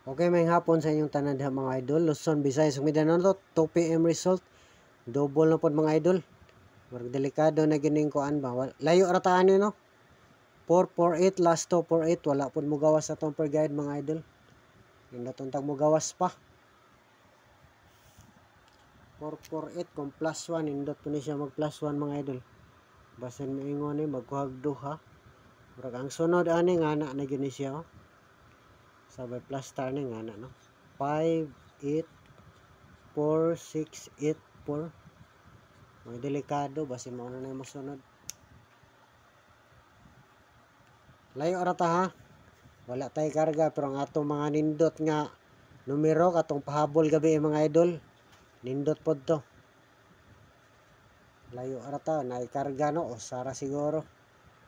Okay, may hapon sa inyong tanan diha mga idol. Luzon, Visayas, ug Mindanao to 2 PM result. Double na pod mga idol. Murag delikado na gining kuan ba. Layo ra ta ani no. 448 last 248 wala pod mo gawas sa tong per guide mga idol. Indot untag mo gawas pa. 448 kung plus 1 indot po ni siya mag plus 1 mga idol. Basin maingon ni magkuhag duha. Murag ang sunod ani nga na gyud ni siya oh. Sabay plus star ni nga no. 5 8 4 6 8 4. Mga delikado basin mo na yung masunod. Layo ra ta ha. Wala tay karga pero ang atong mga nindot nga numero katong pahabol gabi mga idol. Nindot pod to. Layo ra ta na ikarga no o sara siguro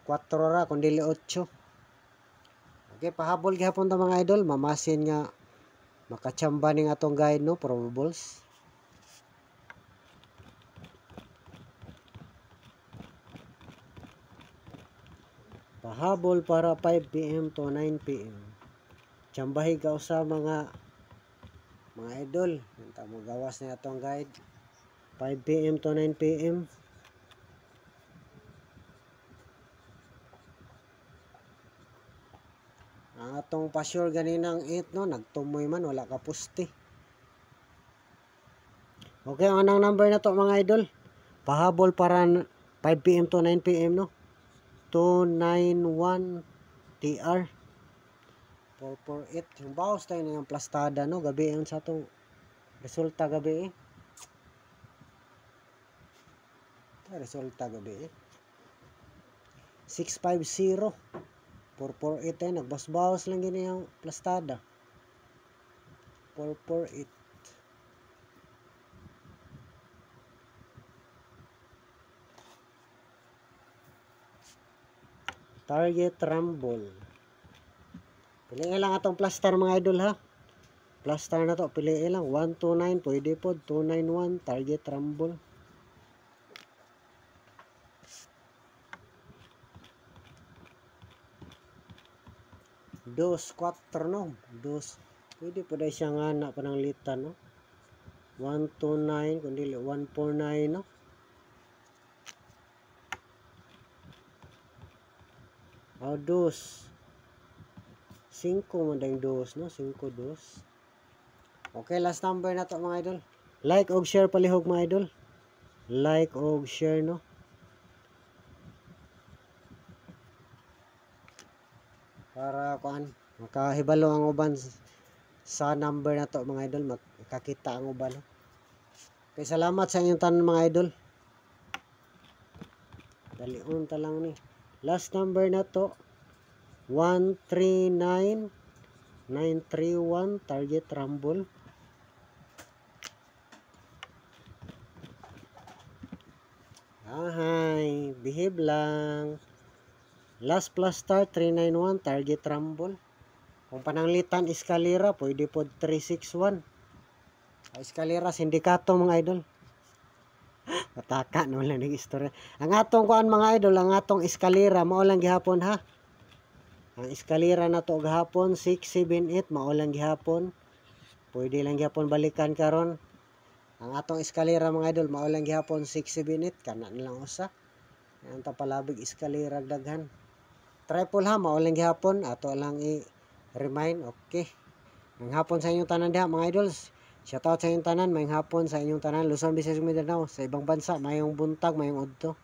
4 ra kun dili 8. Okay, pahabol gihapon ta mga idol, mamasin nga makachamba ning atong guide no probables. Pahabol para 5 PM to 9 PM. Chambahi ka sa mga idol. Unta mo gawas na atong guide. 5 PM to 9 PM. Ang atong pa-sure ganinang 8 no, nagtumoy man wala ka puste. Okay, ang anang number na to mga idol. Pahabol para 5 PM to 9 PM no. 291 TR 448. Yung bawas tayo na yung plastada no, gabi yung sa itong resulta gabi eh. Resulta gabi eh. 650 448 tayo, nagbas-bawas lang gini yung plastada. 448. Target rumble. Piliin lang atong plastar mga idol ha. Plastar na to, piliin lang 129 pwede po 291 target rumble. Dos 4 no. Dos. Pwede po dahil siya nga na pananglitan no. 129 kundi 149 no. Oh, dos. 5 mo dahil dos no. 5 dos. Okay, last number na to mga idol. Like og share palihog mga idol. Like og share no. Para kuan makahibalo ang uban sa number na to mga idol, makakita ang uban. Okay, salamat sa inyong tanan mga idol. Dalion ta lang ni. Last number na to 139 931 target rumble. Ahay, behave lang. Last plus star 391 target rumble. Kung pananglitan eskalera pwede pod 361. Eskalera sindikato mga idol. Pataka no lang ning istorya. Ang atong kuan mga idol, ang atong eskalera mao lang gihapon ha. Ang eskalera na to gahapon 678 mao lang gihapon. Pwede lang gihapon balikan karon. Ang atong eskalera mga idol mao lang gihapon 678 kana nilang usa. Ang tapalabig eskalera daghan. Triple ha, maulang gihapon. Ato lang i-remind. Okay. Mayong hapon sa inyong tanan diha mga idols. Shoutout sa inyong tanan. Mayong hapon sa inyong tanan. Luzon, Visayas, Mindanao. Sa ibang bansa, mayong buntag, mayong udto.